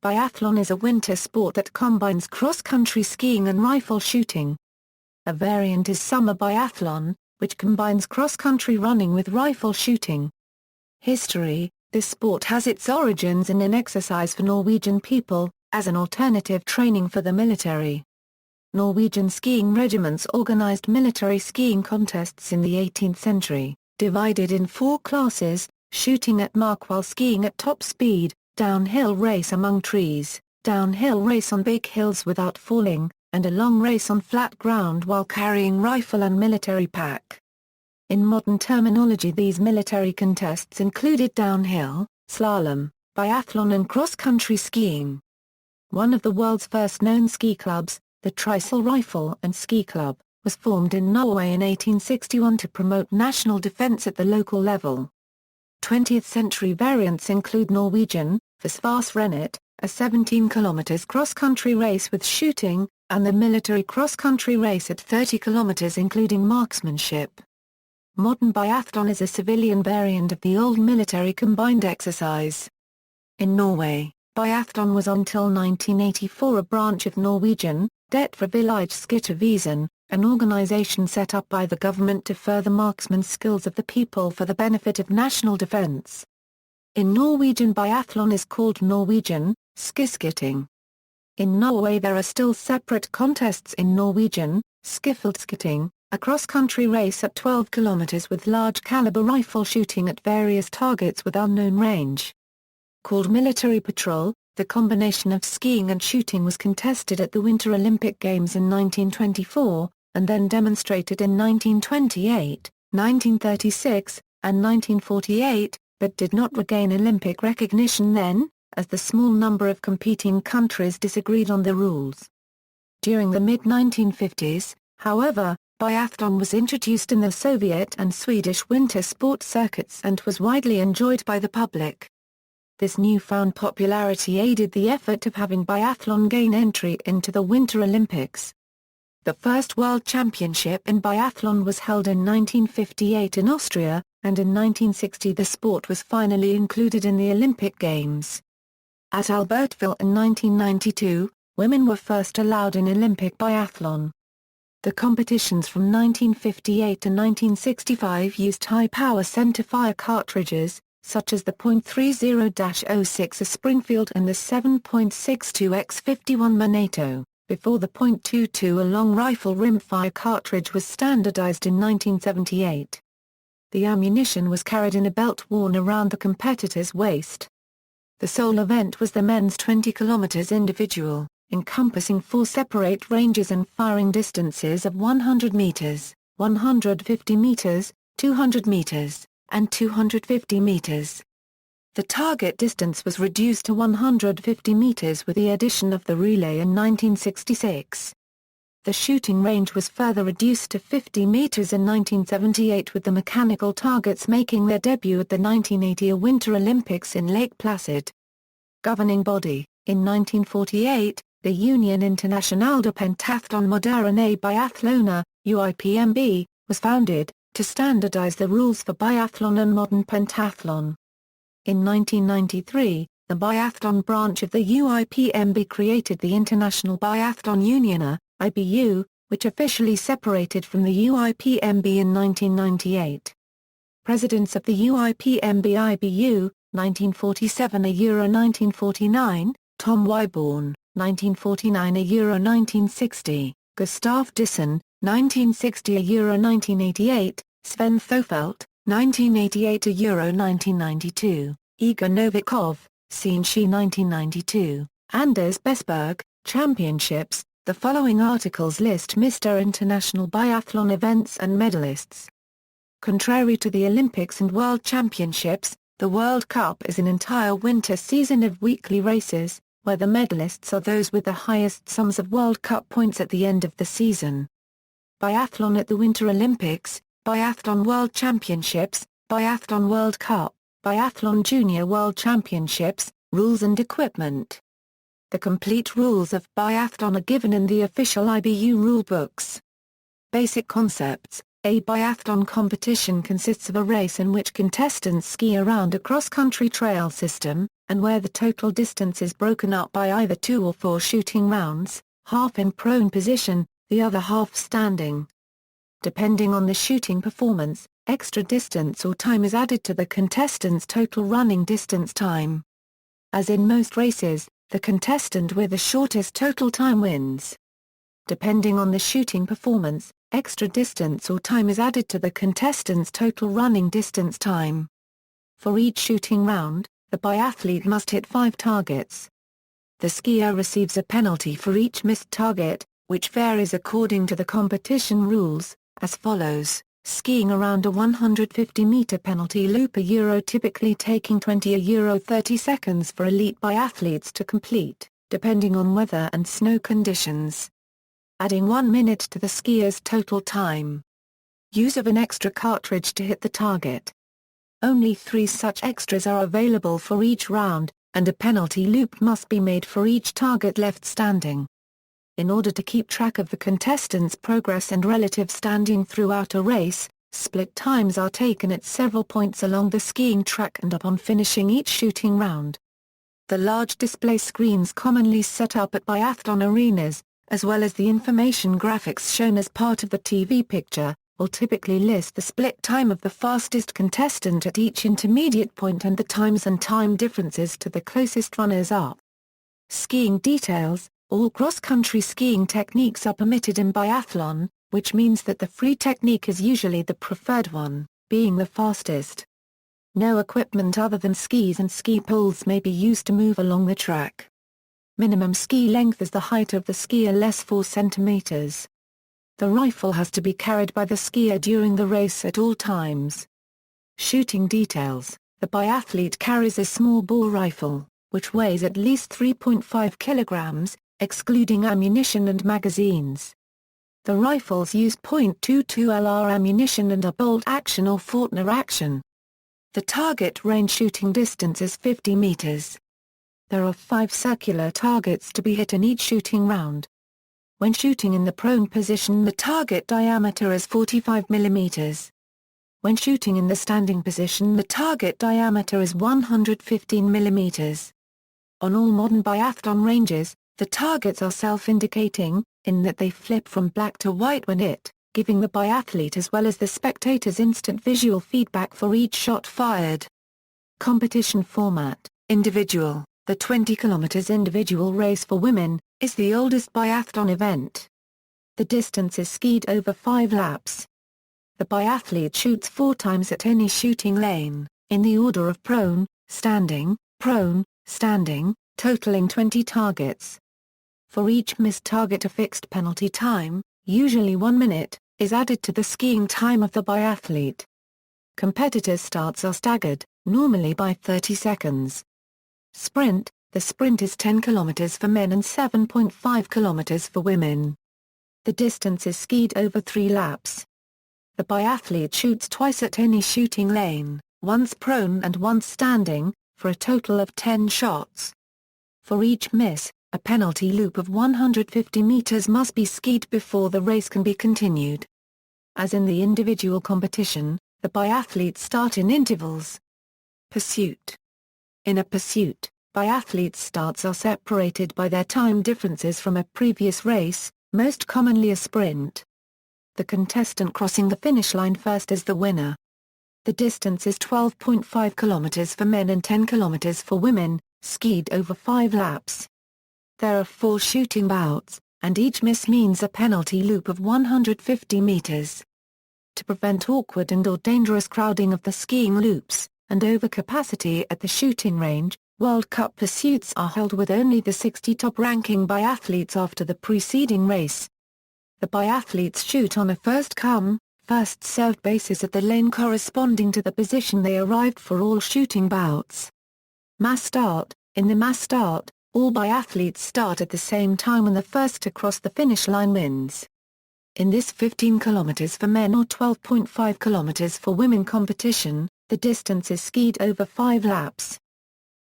Biathlon is a winter sport that combines cross-country skiing and rifle shooting. A variant is summer biathlon, which combines cross-country running with rifle shooting. History: this sport has its origins in an exercise for Norwegian people, as an alternative training for the military. Norwegian skiing regiments organized military skiing contests in the 18th century, divided in 4 classes: shooting at mark while skiing at top speed, downhill race among trees, downhill race on big hills without falling, and a long race on flat ground while carrying rifle and military pack. In modern terminology, these military contests included downhill, slalom, biathlon and cross-country skiing. One of the world's first known ski clubs, the Trysil Rifle and Ski Club, was formed in Norway in 1861 to promote national defense at the local level. 20th-century variants include Norwegian, Forsvarsrennet, a 17 km cross-country race with shooting, and the military cross-country race at 30 km including marksmanship. Modern biathlon is a civilian variant of the old military combined exercise. In Norway, biathlon was until 1984 a branch of Norwegian, Det frivillige skyttervesen, an organization set up by the government to further marksman skills of the people for the benefit of national defense. In Norwegian, biathlon is called Norwegian, skiskyting. In Norway there are still separate contests in Norwegian, skiffeldskyting, a cross-country race at 12 km with large-caliber rifle shooting at various targets with unknown range. Called military patrol, the combination of skiing and shooting was contested at the Winter Olympic Games in 1924, and then demonstrated in 1928, 1936, and 1948, but did not regain Olympic recognition then, as the small number of competing countries disagreed on the rules. During the mid-1950s, however, biathlon was introduced in the Soviet and Swedish winter sport circuits and was widely enjoyed by the public. This newfound popularity aided the effort of having biathlon gain entry into the Winter Olympics. The first World Championship in biathlon was held in 1958 in Austria, and in 1960 the sport was finally included in the Olympic Games. At Albertville in 1992, women were first allowed in Olympic biathlon. The competitions from 1958 to 1965 used high-power centerfire cartridges, such as the .30-06 Springfield and the 7.62x51 Monato, before the .22 a long rifle rimfire cartridge was standardized in 1978. The ammunition was carried in a belt worn around the competitor's waist. The sole event was the men's 20 km individual, encompassing 4 separate ranges and firing distances of 100 meters, 150 meters, 200 meters, and 250 meters. The target distance was reduced to 150 meters with the addition of the relay in 1966. The shooting range was further reduced to 50 meters in 1978 with the mechanical targets making their debut at the 1980 Winter Olympics in Lake Placid. Governing body: in 1948, the Union Internationale de Pentathlon Moderne et Biathlona, UIPMB, was founded, to standardize the rules for biathlon and modern pentathlon. In 1993, the biathlon branch of the UIPMB created the International Biathlon Union, IBU, which officially separated from the UIPMB in 1998. Presidents of the UIPMB-IBU, 1947 a Euro 1949, Tom Wyborn, 1949 a Euro 1960, Gustav Dissen, 1960 a Euro 1988, Sven Thofelt, 1988 a Euro 1992, Igor Novikov, Sinshi 1992, Anders Besberg, Championships. The following articles list Mr. International Biathlon events and medalists. Contrary to the Olympics and World Championships, the World Cup is an entire winter season of weekly races, where the medalists are those with the highest sums of World Cup points at the end of the season. Biathlon at the Winter Olympics, Biathlon World Championships, Biathlon World Cup, Biathlon Junior World Championships, rules and equipment. The complete rules of biathlon are given in the official IBU rulebooks. Basic concepts: A biathlon competition consists of a race in which contestants ski around a cross-country trail system, and where the total distance is broken up by either 2 or 4 shooting rounds, half in prone position, the other half standing. Depending on the shooting performance, extra distance or time is added to the contestant's total running distance time. As in most races, the contestant with the shortest total time wins. Depending on the shooting performance, extra distance or time is added to the contestant's total running distance time. For each shooting round, the biathlete must hit 5 targets. The skier receives a penalty for each missed target, which varies according to the competition rules, as follows: skiing around a 150-meter penalty loop typically taking 20–30 seconds for elite biathletes to complete, depending on weather and snow conditions. Adding 1 minute to the skier's total time. Use of an extra cartridge to hit the target. Only 3 such extras are available for each round, and a penalty loop must be made for each target left standing. In order to keep track of the contestant's progress and relative standing throughout a race, split times are taken at several points along the skiing track and upon finishing each shooting round. The large display screens commonly set up at biathlon arenas, as well as the information graphics shown as part of the TV picture, will typically list the split time of the fastest contestant at each intermediate point and the times and time differences to the closest runners-up. Skiing details: all cross-country skiing techniques are permitted in biathlon, which means that the free technique is usually the preferred one, being the fastest. No equipment other than skis and ski poles may be used to move along the track. Minimum ski length is the height of the skier less 4 cm. The rifle has to be carried by the skier during the race at all times. Shooting details: the biathlete carries a small bore rifle, which weighs at least 3.5 kilograms, excluding ammunition and magazines. The rifles use .22 LR ammunition and are bolt action or Fortner action. The target range shooting distance is 50 meters. There are 5 circular targets to be hit in each shooting round. When shooting in the prone position, the target diameter is 45 mm. When shooting in the standing position, the target diameter is 115 mm. On all modern biathlon ranges, the targets are self-indicating, in that they flip from black to white when hit, giving the biathlete as well as the spectators instant visual feedback for each shot fired. Competition format: individual. The 20 km individual race for women is the oldest biathlon event. The distance is skied over 5 laps. The biathlete shoots 4 times at any shooting lane, in the order of prone, standing, totaling 20 targets. For each missed target, a fixed penalty time, usually 1 minute, is added to the skiing time of the biathlete. Competitors' starts are staggered, normally by 30 seconds. Sprint: the sprint is 10 km for men and 7.5 km for women. The distance is skied over 3 laps. The biathlete shoots twice at any shooting lane, once prone and once standing, for a total of 10 shots. For each miss, a penalty loop of 150 meters must be skied before the race can be continued. As in the individual competition, the biathletes start in intervals. Pursuit: in a pursuit, biathletes' starts are separated by their time differences from a previous race, most commonly a sprint. The contestant crossing the finish line first is the winner. The distance is 12.5 km for men and 10 km for women, skied over 5 laps. There are 4 shooting bouts, and each miss means a penalty loop of 150 meters. To prevent awkward and/or dangerous crowding of the skiing loops, and overcapacity at the shooting range, World Cup pursuits are held with only the 60 top-ranking biathletes after the preceding race. The biathletes shoot on a first-come, first-served basis at the lane corresponding to the position they arrived for all shooting bouts. Mass start: in the mass start, all biathletes start at the same time and the first to cross the finish line wins. In this 15 km for men or 12.5 km for women competition, the distance is skied over 5 laps.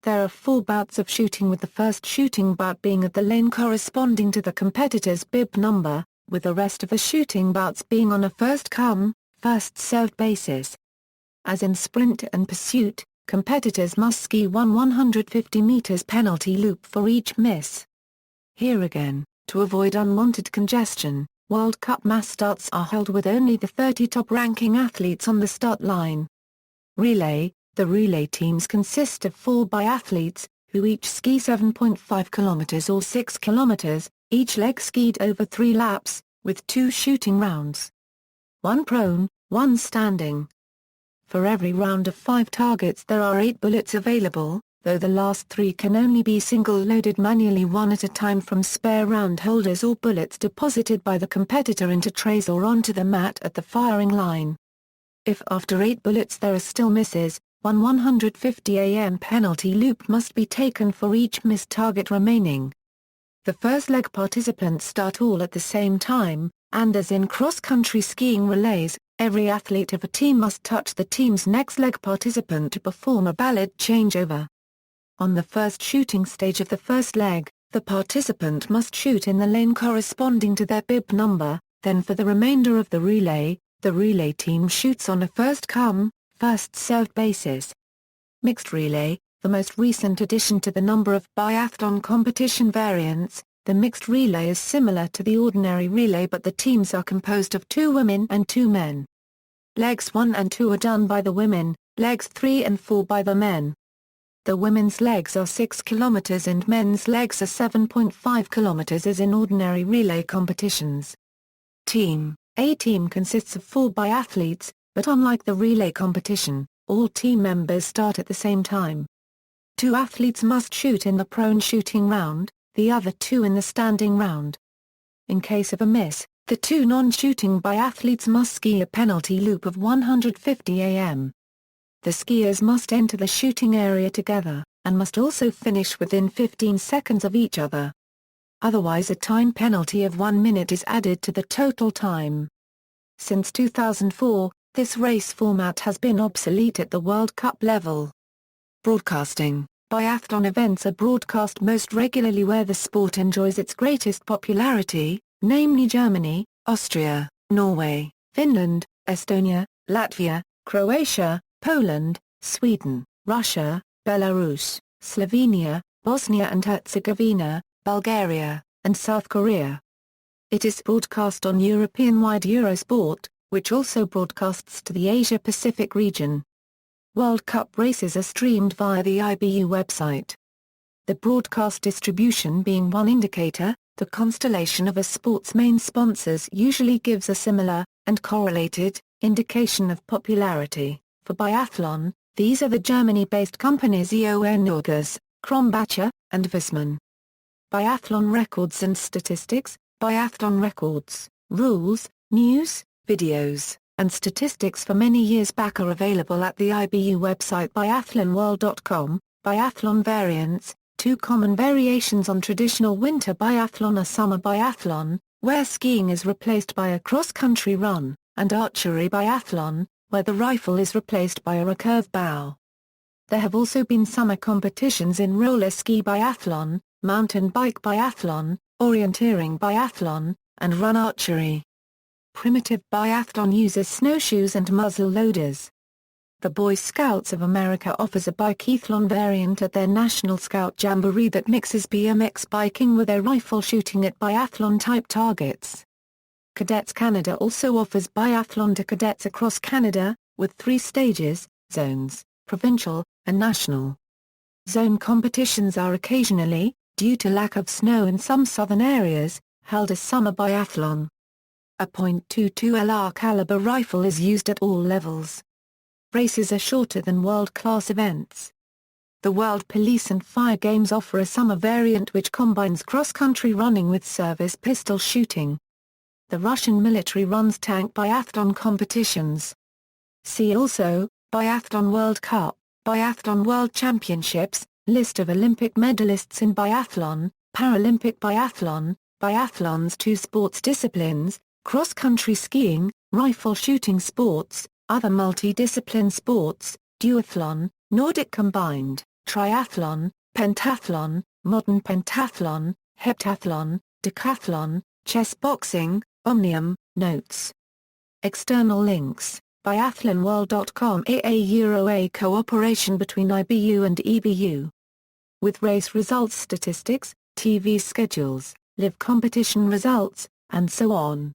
There are 4 bouts of shooting, with the first shooting bout being at the lane corresponding to the competitor's bib number, with the rest of the shooting bouts being on a first-come, first-served basis. As in sprint and pursuit, competitors must ski one 150 meters penalty loop for each miss. Here again, to avoid unwanted congestion, World Cup mass starts are held with only the 30 top-ranking athletes on the start line. Relay. The relay teams consist of 4 biathletes, who each ski 7.5 kilometers or 6 kilometers, each leg skied over 3 laps, with 2 shooting rounds. 1 prone, 1 standing. For every round of 5 targets there are 8 bullets available, though the last 3 can only be single-loaded manually one at a time from spare round holders or bullets deposited by the competitor into trays or onto the mat at the firing line. If after 8 bullets there are still misses, one 150 am penalty loop must be taken for each missed target remaining. The first leg participants start all at the same time, and as in cross-country skiing relays, every athlete of a team must touch the team's next leg participant to perform a ballot changeover. On the first shooting stage of the first leg, the participant must shoot in the lane corresponding to their bib number, then for the remainder of the relay team shoots on a first-come, first-served basis. Mixed relay. The most recent addition to the number of biathlon competition variants, the mixed relay is similar to the ordinary relay but the teams are composed of 2 women and 2 men. Legs 1 and 2 are done by the women, legs 3 and 4 by the men. The women's legs are 6 kilometers and men's legs are 7.5 kilometers as in ordinary relay competitions. Team. A team consists of 4 biathletes, but unlike the relay competition, all team members start at the same time. 2 athletes must shoot in the prone shooting round, the other 2 in the standing round. In case of a miss, the 2 non-shooting biathletes must ski a penalty loop of 150 am. The skiers must enter the shooting area together, and must also finish within 15 seconds of each other. Otherwise a time penalty of 1 minute is added to the total time. Since 2004, this race format has been obsolete at the World Cup level. Broadcasting. Biathlon events are broadcast most regularly where the sport enjoys its greatest popularity, namely Germany, Austria, Norway, Finland, Estonia, Latvia, Croatia, Poland, Sweden, Russia, Belarus, Slovenia, Bosnia and Herzegovina, Bulgaria, and South Korea. It is broadcast on European-wide Eurosport, which also broadcasts to the Asia-Pacific region. World Cup races are streamed via the IBU website. The broadcast distribution being one indicator, the constellation of a sport's main sponsors usually gives a similar, and correlated, indication of popularity. For biathlon, these are the Germany-based companies EON Norges, Krombacher, and Visman. Biathlon records and statistics. Biathlon records, rules, news, videos, and statistics for many years back are available at the IBU website biathlonworld.com. Biathlon variants. 2 common variations on traditional winter biathlon are summer biathlon, where skiing is replaced by a cross-country run, and archery biathlon, where the rifle is replaced by a recurve bow. There have also been summer competitions in roller ski biathlon, mountain bike biathlon, orienteering biathlon, and run archery. Primitive biathlon uses snowshoes and muzzle loaders. The Boy Scouts of America offers a biathlon variant at their National Scout Jamboree that mixes BMX biking with their rifle shooting at biathlon-type targets. Cadets Canada also offers biathlon to cadets across Canada, with 3 stages, zones, provincial, and national. Zone competitions are occasionally, due to lack of snow in some southern areas, held as summer biathlon. A .22 LR caliber rifle is used at all levels. Races are shorter than world-class events. The World Police and Fire Games offer a summer variant which combines cross-country running with service pistol shooting. The Russian military runs tank biathlon competitions. See also, Biathlon World Cup, Biathlon World Championships, List of Olympic medalists in biathlon, Paralympic biathlon, biathlon's 2 sports disciplines, cross-country skiing, rifle shooting sports, other multi-discipline sports, duathlon, Nordic combined, triathlon, pentathlon, modern pentathlon, heptathlon, decathlon, chess boxing, omnium. Notes External links: biathlonworld.com. A cooperation between IBU and EBU. With race results, statistics, TV schedules, live competition results, and so on.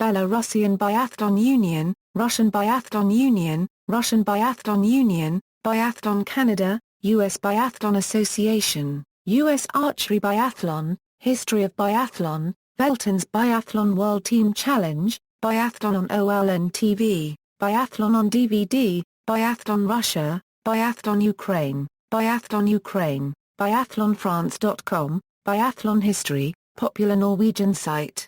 Belarusian Biathlon Union, Russian Biathlon Union, Russian Biathlon Union, Biathlon Canada, U.S. Biathlon Association, U.S. Archery Biathlon, History of Biathlon, Velton's Biathlon World Team Challenge, Biathlon on OLN TV, Biathlon on DVD, Biathlon Russia, Biathlon Ukraine, Biathlon France.com, Biathlon History, popular Norwegian site.